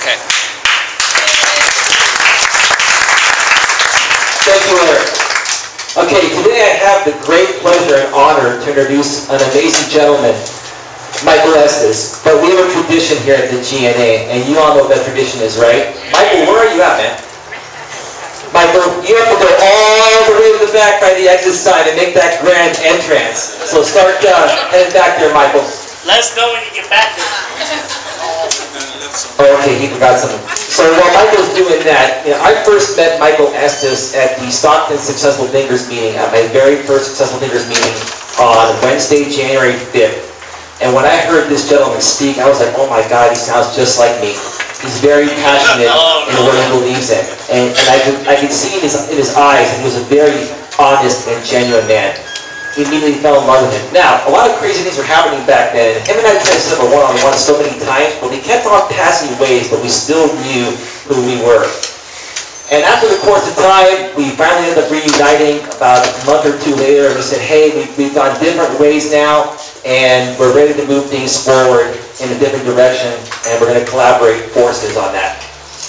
Okay. Thank you, Eric. Okay, today I have the great pleasure and honor to introduce an amazing gentleman, Michael Estes. But we have a tradition here at the GNA, and you all know what that tradition is, right? Michael, where are you at, man? Michael, you have to go all the way to the back by the exit sign and make that grand entrance. So start heading back there, Michael. Let us know when you get back there. Oh, okay, he forgot something. So while Michael's doing that, I first met Michael Estes at the Stockton Successful Thinkers meeting, at my very first Successful Thinkers meeting on Wednesday, January 5th. And when I heard this gentleman speak, I was like, oh my God, he sounds just like me. He's very passionate in what he believes in. And I could see in his eyes that he was a very honest and genuine man. He immediately fell in love with him. Now, a lot of crazy things were happening back then. Him and I tried to set up a one-on-one so many times, but we kept on passing ways, but we still knew who we were. And after the course of time, we finally ended up reuniting about a month or two later, and we said, hey, we've gone different ways now, and we're ready to move things forward in a different direction, and we're going to collaborate forces on that.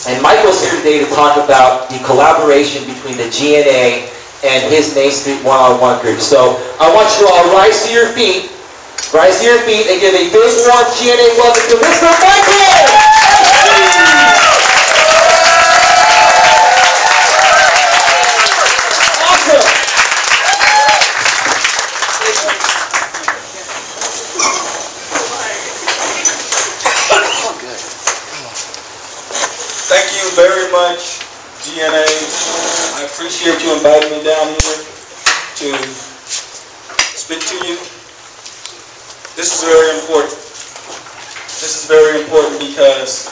And Michael's here today to talk about the collaboration between the GNA and his Main Street one-on-one group. So I want you to all rise to your feet, and give a big warm GNA welcome to Mr. Michael! Awesome! Thank you very much, GNA. I appreciate you inviting me down here to speak to you. This is very important. This is very important because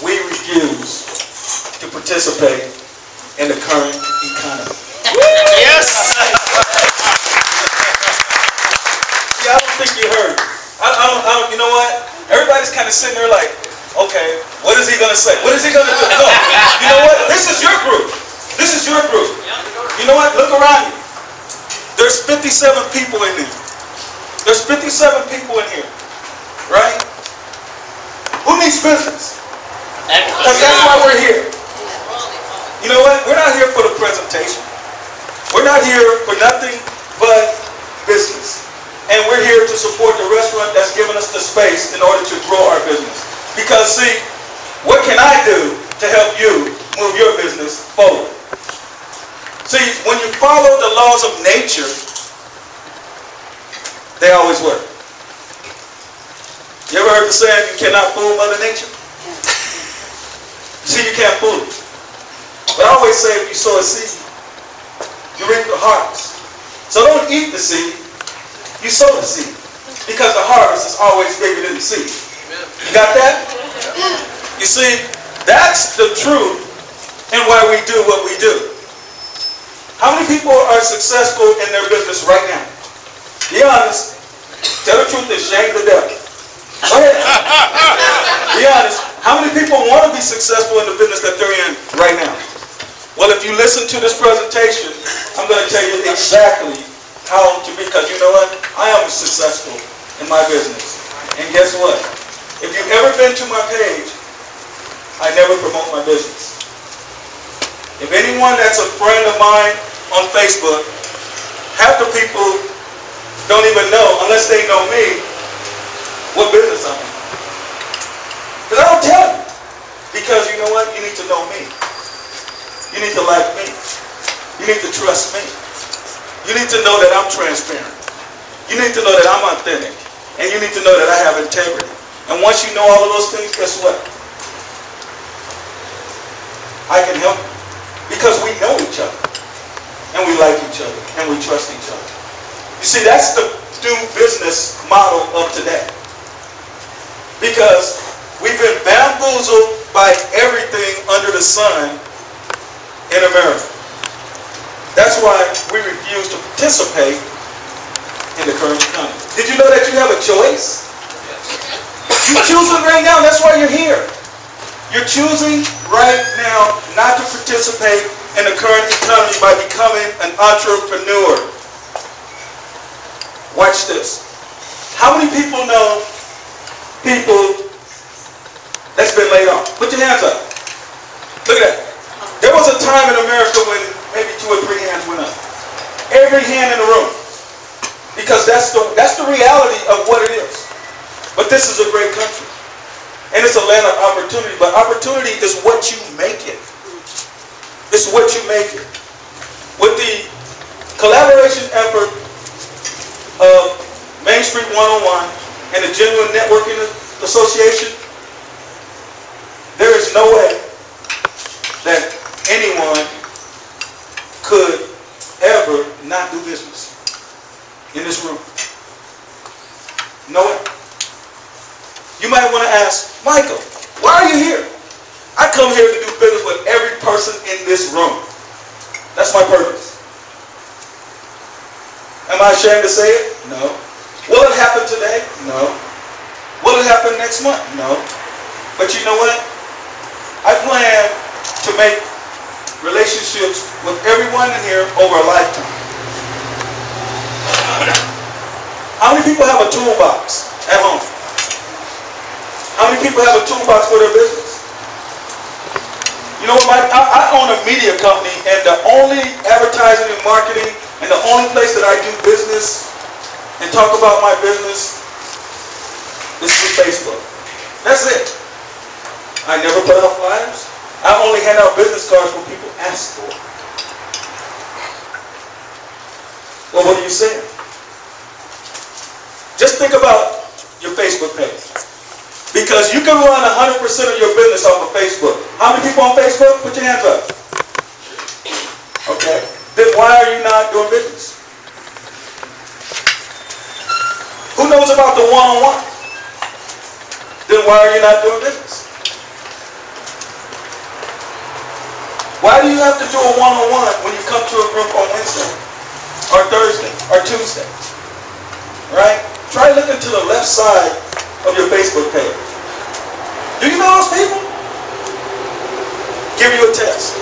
we refuse to participate in the current economy. Yes! Yeah, I don't think you heard. You know what? Everybody's kind of sitting there like, okay, what is he going to say? What is he going to do? No, you know what? This is your group. This is your group. You know what? Look around you. There's 57 people in here. There's 57 people in here. Right? Who needs business? Because that's why we're here. You know what? We're not here for the presentation. We're not here for nothing but business. And we're here to support the restaurant that's given us the space in order to grow our business. Because see, what can I do to help you move your business forward? See, when you follow the laws of nature, they always work. You ever heard the saying, you cannot fool Mother Nature? See, you can't fool it. But I always say, if you sow a seed, you reap the harvest. So don't eat the seed, you sow the seed. Because the harvest is always bigger than the seed. You got that? You see, that's the truth and why we do what we do. How many people are successful in their business right now? Be honest. Tell the truth and shame the devil. Go ahead. Be honest. How many people want to be successful in the business that they're in right now? Well, if you listen to this presentation, I'm going to tell you exactly how to be, because you know what? I am successful in my business. And guess what? If you've ever been to my page, I never promote my business. If anyone that's a friend of mine on Facebook, half the people don't even know, unless they know me, what business I'm in. Because I don't tell you. Because you know what? You need to know me. You need to like me. You need to trust me. You need to know that I'm transparent. You need to know that I'm authentic. And you need to know that I have integrity. And once you know all of those things, guess what? I can help you. Because we know each other. And we like each other. And we trust each other. You see, that's the new business model of today. Because we've been bamboozled by everything under the sun in America. That's why we refuse to participate in the current economy. Did you know that you have a choice? You're choosing right now. That's why you're here. You're choosing right now not to participate in the current economy by becoming an entrepreneur. Watch this. How many people know people that's been been laid off. Put your hands up. Look at that. There was a time in America when maybe 2 or 3 hands went up. Every hand in the room. Because that's the reality of what it is. But this is a great country. And it's a land of opportunity. But opportunity is what you make it. It's what you make it. With the collaboration effort of Main Street 101 and the Genuine Networking Association, there is no way that anyone could ever not do business in this room. No way. You might want to ask, Michael, why are you here? I come here to do business with every person in this room. That's my purpose. Am I ashamed to say it? No. Will it happen today? No. Will it happen next month? No. But you know what? I plan to make relationships with everyone in here over a lifetime. How many people have a toolbox at home? How many people have a toolbox for their business? You know what, I own a media company, and the only advertising and marketing and the only place that I do business and talk about my business is through Facebook. That's it. I never put out flyers. I only hand out business cards when people ask for it. Well, what are you saying? Just think about your Facebook page. Because you can run 100% of your business off of Facebook. How many people on Facebook? Put your hands up. Okay. Then why are you not doing business? Who knows about the one-on-one? Then why are you not doing business? Why do you have to do a one-on-one when you come to a group on Wednesday or Thursday or Tuesday? Right? Try looking to the left side of your Facebook page. Do you know those people? Give you a test.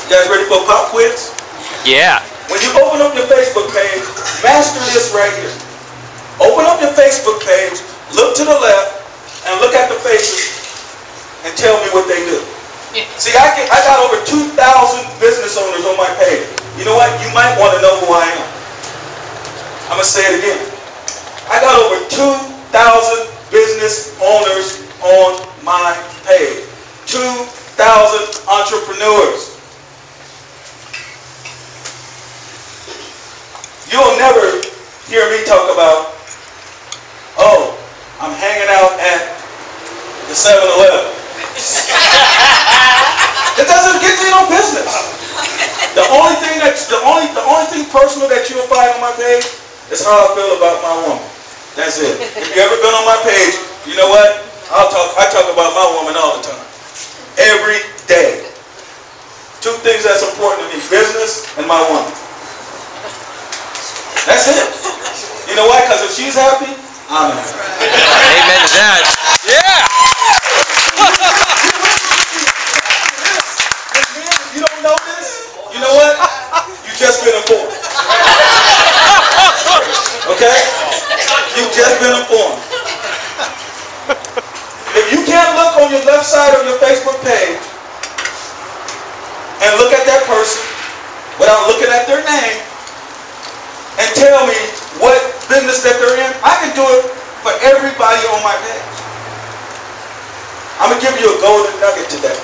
You guys ready for a pop quiz? Yeah. When you open up your Facebook page, master this right here. Open up your Facebook page, look to the left, and look at the faces and tell me what they do. See, I got over 2,000 business owners on my page. You know what? You might want to know who I am. I'm going to say it again. I got over 2,000 business owners on my page. 2,000 entrepreneurs. You'll never hear me talk about, oh, I'm hanging out at the 7-Eleven. It doesn't get you no business. The only thing personal that you'll find on my page is how I feel about my woman. That's it. If you ever been on my page, you know what? I talk about my woman all the time. Every day. 2 things that's important to me, business and my woman. That's it. You know why? Because if she's happy, I'm happy. Amen to that. Yeah. You don't know this? You know what? You just been informed. Okay? You've just been informed. If you can't look on your left side of your Facebook page and look at that person without looking at their name and tell me what business that they're in, I can do it for everybody on my page. I'm going to give you a golden nugget today.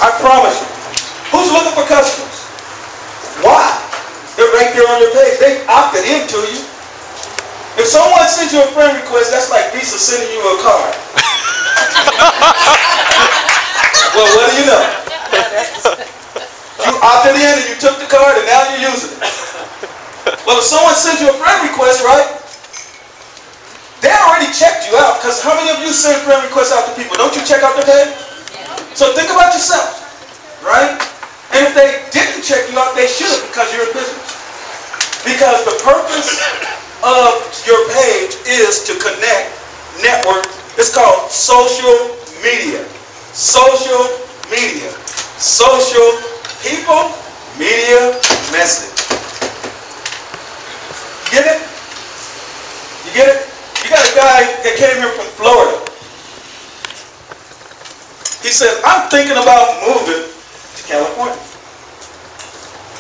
I promise you. Who's looking for customers? Why? They're right there on your page. They've opted into you. If someone sends you a friend request, that's like Visa sending you a card. Well, what do you know? You opted in and you took the card and now you're using it. Well, if someone sends you a friend request, right? They already checked you out, because how many of you send friend requests out to people? Don't you check out their page? So think about yourself, right? And if they didn't check you out, they should have, because you're in business. Because the purpose of your page is to connect, network. It's called social media. Social media. Social people, media, message. You get it? You get it? You got a guy that came here from Florida. He said, I'm thinking about moving to California.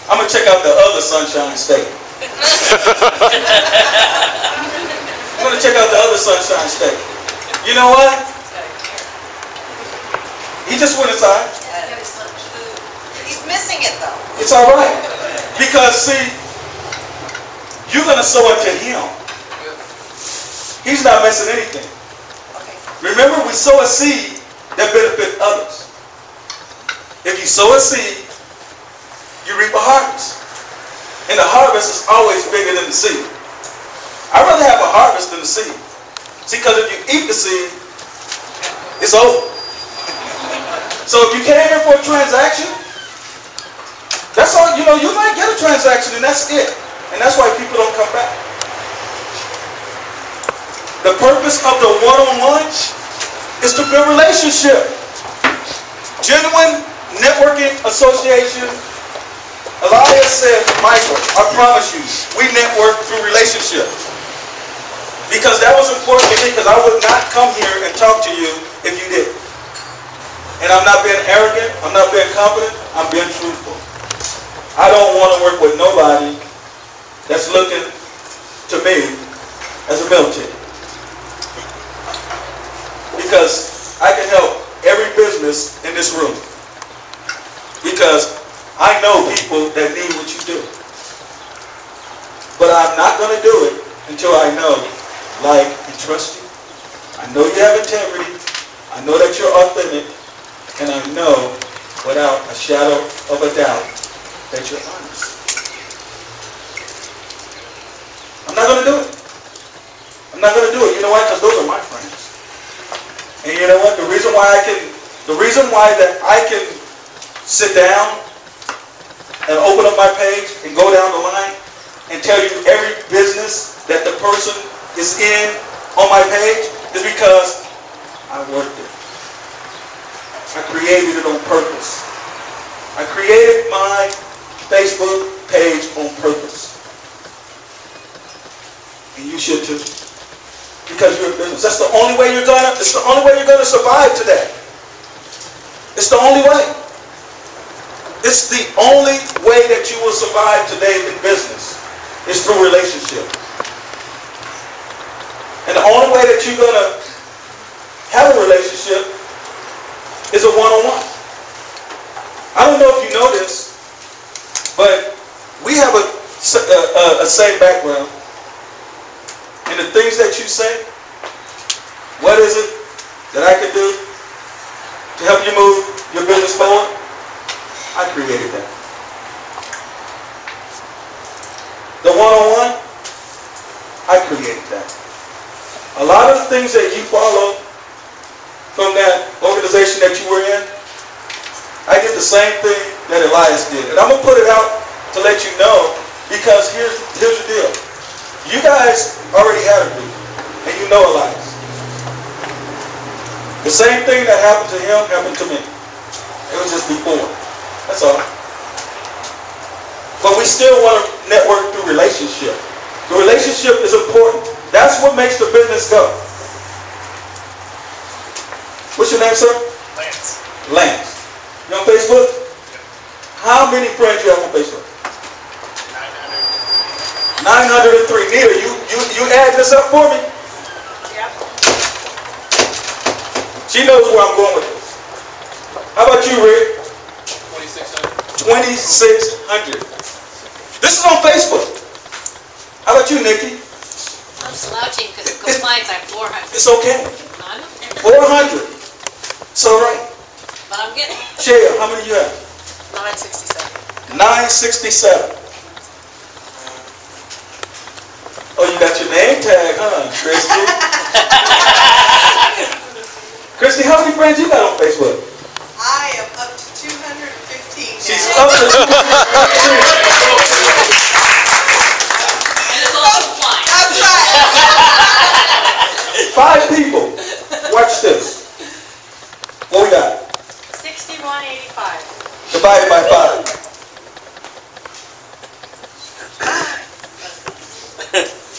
I'm going to check out the other Sunshine State. I'm going to check out the other Sunshine State. You know what? He just went inside. He's missing it though. It's all right. Because, see, you're going to sow into him. He's not missing anything. Remember, we sow a seed that benefits others. If you sow a seed, you reap a harvest. And the harvest is always bigger than the seed. I'd rather have a harvest than the seed. See, because if you eat the seed, it's over. So if you came in for a transaction, that's all, you know, you might get a transaction and that's it. And that's why people don't come back. The purpose of the one-on-one is to build relationship. Genuine networking association. Elias said, Michael, I promise you, we network through relationship. Because that was important to me, because I would not come here and talk to you if you didn't. And I'm not being arrogant, I'm not being confident, I'm being truthful. I don't want to work with nobody that's looking to me as a military. Because I can help every business in this room. Because I know people that need what you do. But I'm not going to do it until I know, like, and trust you. I know you have integrity. I know that you're authentic. And I know, without a shadow of a doubt, that you're honest. I'm not going to do it. I'm not going to do it. You know why? Because those are my friends. And you know what? The reason why that I can sit down and open up my page and go down the line and tell you every business that the person is in on my page is because I worked it. I created it on purpose. I created my Facebook page on purpose. And you should too. Because you're a business. That's the only way you're gonna, it's the only way you're gonna survive today. It's the only way. It's the only way that you will survive today in business is through relationship. And the only way that you're gonna have a relationship is a one-on-one. I don't know if you know this, but we have a same background. And the things that you say, what is it that I can do to help you move your business forward? I created that. The one-on-one, I created that. A lot of the things that you follow from that organization that you were in, I did the same thing that Elias did. And I'm going to put it out to let you know, because here's the deal. You guys already had a group, and you know Elias. The same thing that happened to him happened to me. It was just before. That's all. But we still want to network through relationship. The relationship is important. That's what makes the business go. What's your name, sir? Lance. Lance. You on Facebook? How many friends you have on Facebook? 903. Nita, you add this up for me? Yep. She knows where I'm going with this. How about you, Rick? 2600. 2,600. This is on Facebook. How about you, Nikki? I'm slouching because it goes mine's at 400. It's okay. I know. 400. It's all right. But I'm getting Shea, how many you have? 967. 967. Oh, you got your name tag, huh, Christy? Christy, how many friends you got on Facebook? I am up to 215 now. She's up to 215. and it's all fine. That's right. 5 people. Watch this. What we got? 6185. Divided by 5.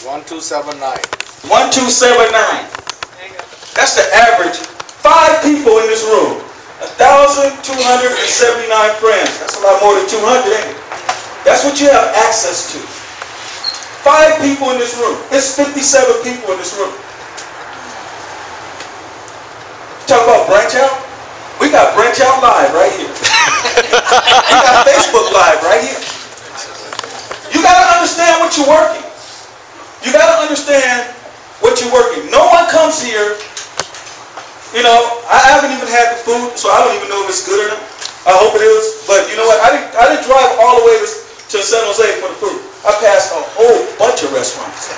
1279. 1279. There you go. That's the average. 5 people in this room. 1,279 friends. That's a lot more than 200, ain't it? That's what you have access to. 5 people in this room. It's 57 people in this room. Talk about branch out? We got branch out live right here. We got Facebook live right here. You got to understand what you're working. You got to understand what you're working. No one comes here, you know, I haven't even had the food, so I don't even know if it's good or not. I hope it is. But you know what? I didn't drive all the way to San Jose for the food. I passed a whole bunch of restaurants.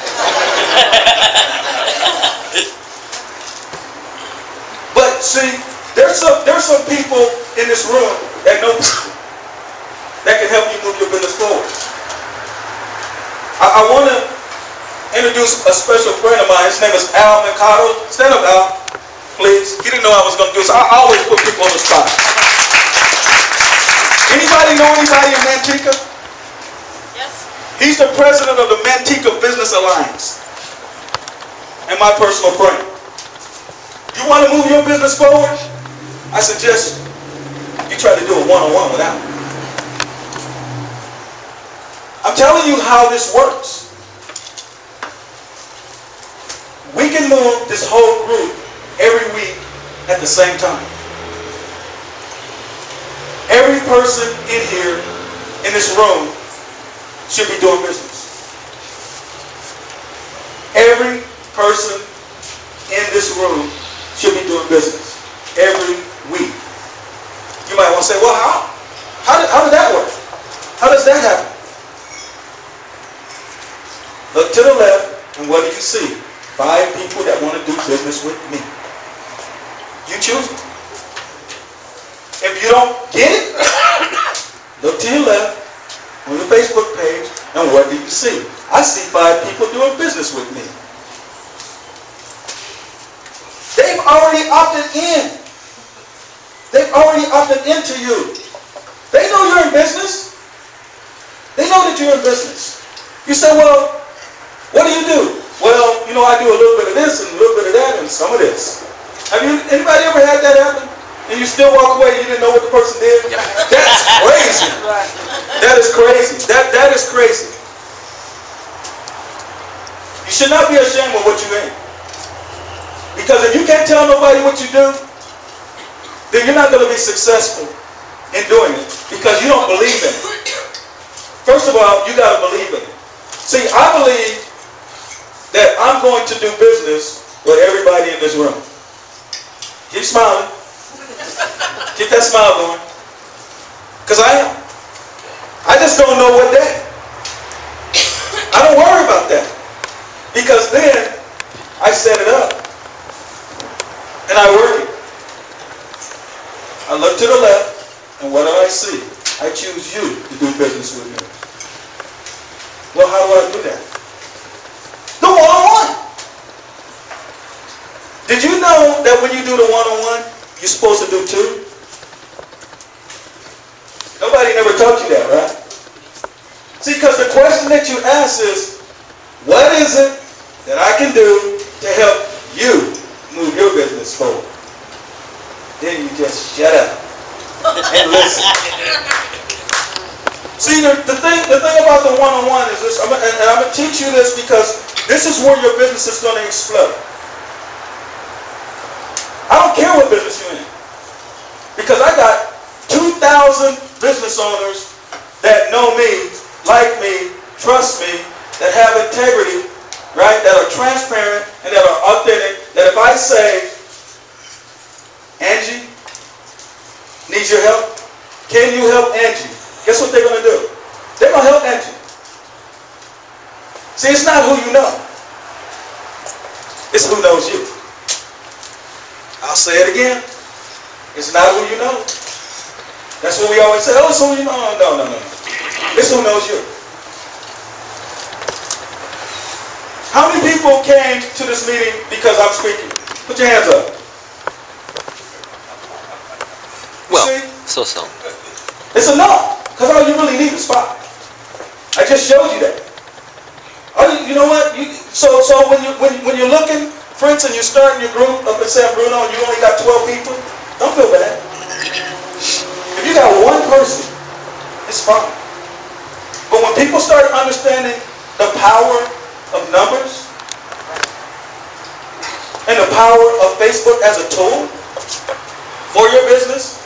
But see, there's some people in this room that know people that can help you move your business forward. I want to introduce a special friend of mine. His name is Al Mercado. Stand up, Al, please. He didn't know I was going to do this. I always put people on the spot. Anybody know anybody in Manteca? Yes. He's the president of the Manteca Business Alliance and my personal friend. You want to move your business forward? I suggest you try to do a one-on-one with Al. I'm telling you how this works. We can move this whole group every week at the same time. Every person in here, in this room, should be doing business. Every person in this room should be doing business every week. You might want to say, well, how did that work? How does that happen? Look to the left, and what do you see? 5 people that want to do business with me. You choose them. If you don't get it, look to your left on the Facebook page, and what do you see? I see 5 people doing business with me. They've already opted in. They've already opted into you. They know you're in business. They know that you're in business. You say, well, what do you do? Well, you know, I do a little bit of this and a little bit of that and some of this. Anybody ever had that happen? And you still walk away and you didn't know what the person did? That's crazy. That is crazy. That is crazy. You should not be ashamed of what you ain't. Because if you can't tell nobody what you do, then you're not going to be successful in doing it because you don't believe in it. First of all, you got to believe in it. See, I believe that I'm going to do business with everybody in this room. Keep smiling. Keep that smile going. Because I am. I just don't know what day. I don't worry about that. Because then I set it up. And I work it. I look to the left, and what do I see? I choose you to do business with me. Well, how do I do that? The one-on-one. Did you know that when you do the one-on-one, you're supposed to do 2? Nobody never taught you that, right? See, because the question that you ask is, what is it that I can do to help you move your business forward? Then you just shut up and listen. See, the thing about the one-on-one is this, and I'm going to teach you this because this is where your business is going to explode. I don't care what business you're in. Because I got 2,000 business owners that know me, like me, trust me, that have integrity, right, that are transparent and that are authentic, that if I say, Angie needs your help, can you help Angie? Guess what they're going to do? They're going to help Angie. See, it's not who you know. It's who knows you. I'll say it again. It's not who you know. That's what we always say. Oh, it's who you know. No. It's who knows you. How many people came to this meeting because I'm speaking? Put your hands up. Well, see? so. It's enough. Because all you really need is 5. I just showed you that. You know what? So when you're looking, for instance, you're starting your group up in San Bruno and you only got 12 people, don't feel bad. got one person, it's fine. But when people start understanding the power of numbers and the power of Facebook as a tool for your business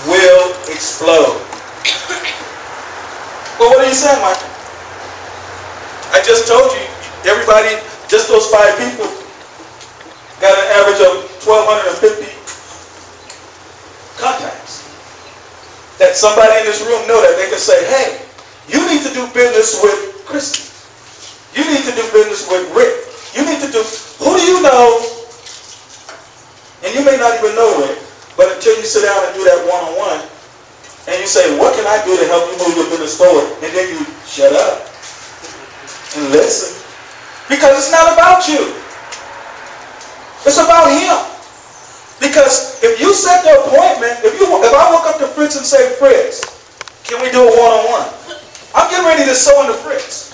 will explode. Well, what are you saying, Michael? I just told you, everybody, just those 5 people, got an average of 1,250 contacts. That somebody in this room know that they can say, hey, you need to do business with Christy. You need to do business with Rick. You need to do, who do you know? And you may not even know Rick, but until you sit down and do that one-on-one, and you say, what can I do to help you move your business forward? And then you shut up and listen. Because it's not about you. It's about him. Because if you set the appointment, if I walk up to Fritz and say, Fritz, can we do a one-on-one? I'm getting ready to sew into Fritz.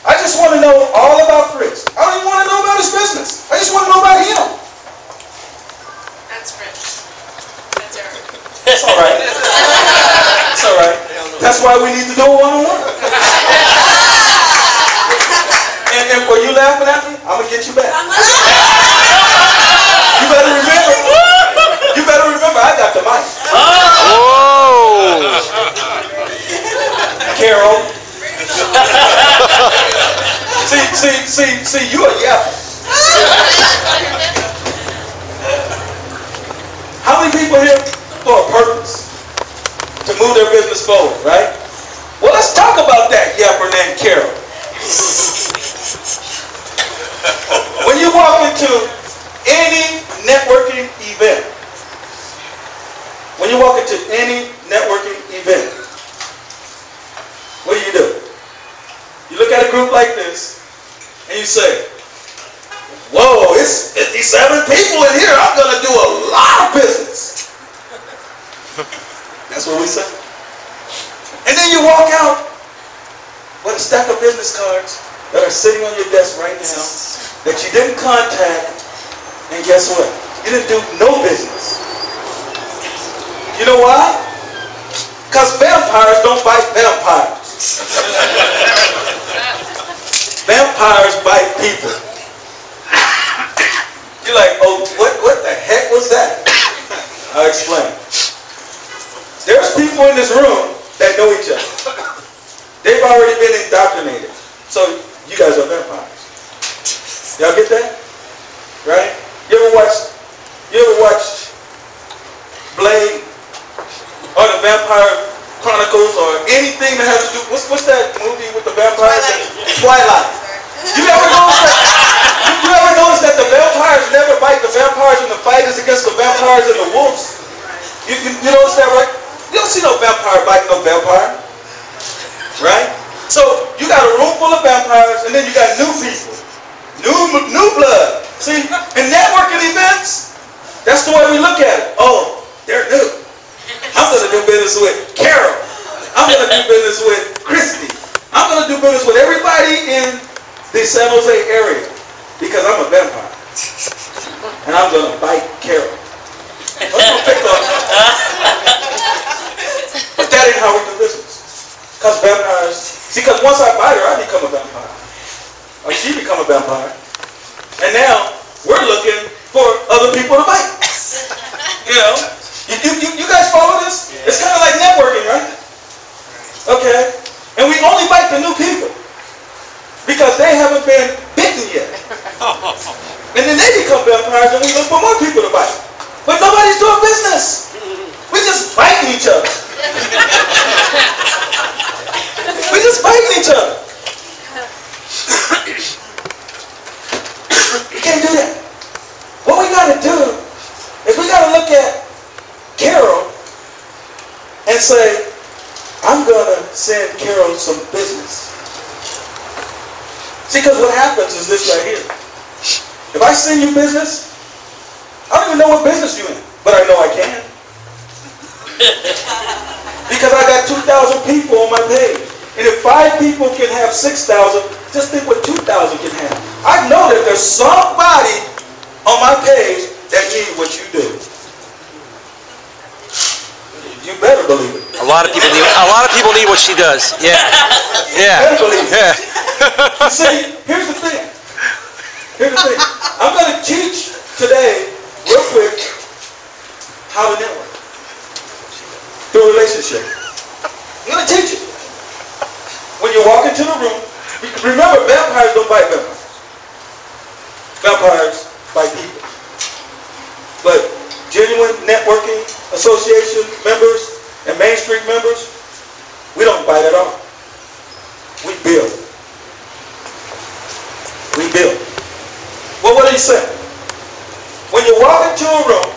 I just want to know all about Fritz. I don't even want to know about his business. I just want to know about him. That's Fritz. That's Eric. It's all right. It's all right. That's why we need to do a one-on-one. And for you laughing at me, I'm going to get you back. You better remember. You better remember I got the mic. Whoa! Carol. See, you a yapper. How many people here for a purpose? To move their business forward, right? Well, let's talk about that yapper named Carol. When you walk into any networking event, what do? You look at a group like this, and you say, whoa, it's 57 people in here, I'm going to do a lot of business. That's what we say. And then you walk out with a stack of business cards that are sitting on your desk right now that you didn't contact, and guess what? You didn't do no business. You know why? Because vampires don't bite vampires. Vampires bite people. You're like, oh, what the heck was that? I'll explain. There's people in this room that know each other. They've already been indoctrinated. So you guys are vampires. Y'all get that? Right? You ever watch Blade or the Vampire Chronicles or anything that has to do, what's that movie with the vampires? Twilight. You ever notice that the vampires never bite the vampires when the fight is against the vampires and the wolves? You notice that, right? You don't see no vampire biting no vampire. Right? So you got a room full of vampires and then you got new people. New blood. See, in networking events, that's the way we look at it. Oh, they're new. I'm going to do business with Carol. I'm going to do business with Christy. I'm going to do business with everybody in the San Jose area because I'm a vampire. And I'm going to bite Carol. I'm going to pick on her. But that ain't how we do business. Because vampires, see, because once I bite her, I become a vampire. Or she become a vampire. And now, we're looking for other people to bite. You know? You guys follow this? Yeah. It's kind of like networking, right? Okay. And we only bite the new people. Because they haven't been bitten yet. And then they become vampires and we look for more people to bite. But nobody's doing business. We're just biting each other. We're just biting each other. You can't do that. What we got to do is we got to look at Carol and say, I'm going to send Carol some business. See, because what happens is this right here. If I send you business, I don't even know what business you're in, but I know I can. Because I got 2,000 people on my page. And if 5 people can have 6,000, just think what 2,000 can have. I know that there's somebody on my page that needs what you do. You better believe it. A lot of people need what she does. Yeah. Yeah. Better believe it. Yeah. You see, here's the thing. Here's the thing. I'm going to teach today, real quick, how to network through a relationship. I'm going to teach it. When you walk into the room, remember, vampires don't bite vampires. Vampires bite people. But genuine networking association members and Main Street members, we don't bite at all. We build. We build. Well, what do you say? When you walk into a room,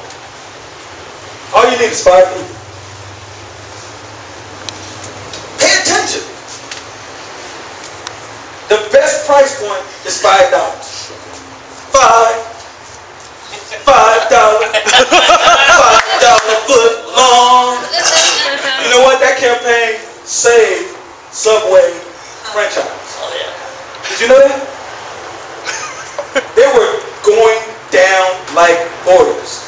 all you need is 5 people. Pay attention. The best price point is $5. $5 foot long. You know what? That campaign saved Subway franchise. Oh, yeah. Did you know that? They were going down like orders.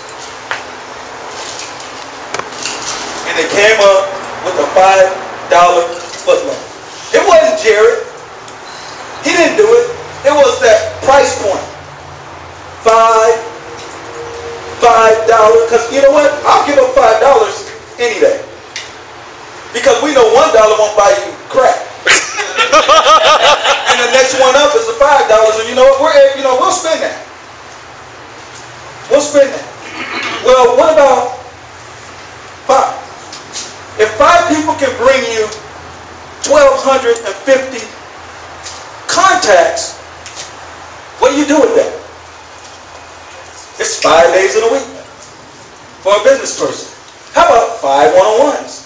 And they came up with a $5 foot long. It wasn't Jared. He didn't do it. It was that price point. $5. Because you know what? I'll give up $5 any day. Because we know $1 won't buy you crap. And the next one up is the $5, and you know what? We'll spend that. We'll spend that. Well, what about 5? If 5 people can bring you 1,250 contacts, what do you do with that? It's 5 days in a week for a business person. How about 5 one-on-ones?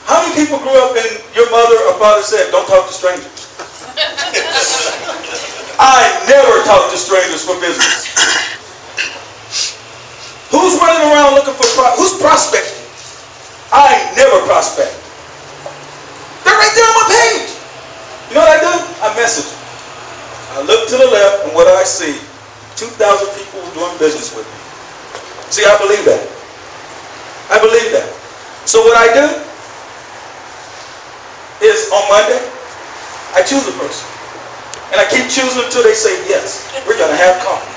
How many people grew up and your mother or father said, don't talk to strangers? I never talk to strangers for business. Who's running around looking for, who's prospecting? I never prospect. They're right there on my page. You know what I do? I message them. I look to the left and what do I see? 2,000 people doing business with me. See, I believe that. I believe that. So what I do is on Monday, I choose a person. And I keep choosing until they say, yes, we're going to have coffee.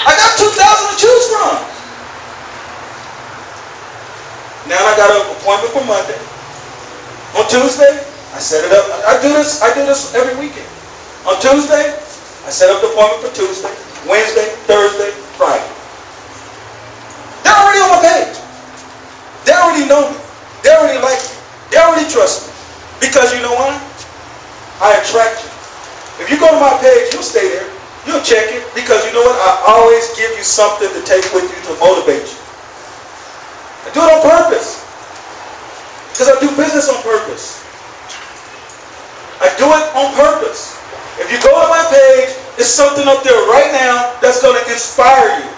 I got 2,000 to choose from. Now I got an appointment for Monday. On Tuesday, I set it up. I do this every weekend. On Tuesday, I set up the appointment for Tuesday, Wednesday, Thursday, Friday. They're already on my page. They already know me. They already like me. They already trust me. Because you know why? I attract you. If you go to my page, you'll stay there. You'll check it. Because you know what? I always give you something to take with you to motivate you. I do it on purpose. Because I do business on purpose. I do it on purpose. If you go to my page, there's something up there right now that's going to inspire you.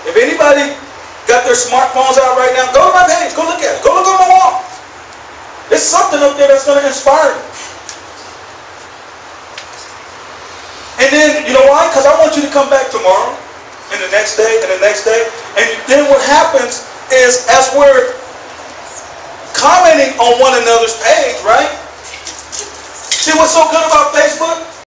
If anybody got their smartphones out right now, go to my page. Go look at it. Go look on my wall. There's something up there that's going to inspire you. And then, you know why? Because I want you to come back tomorrow, and the next day, and the next day. And then what happens is, as we're commenting on one another's page, right? See what's so good about Facebook?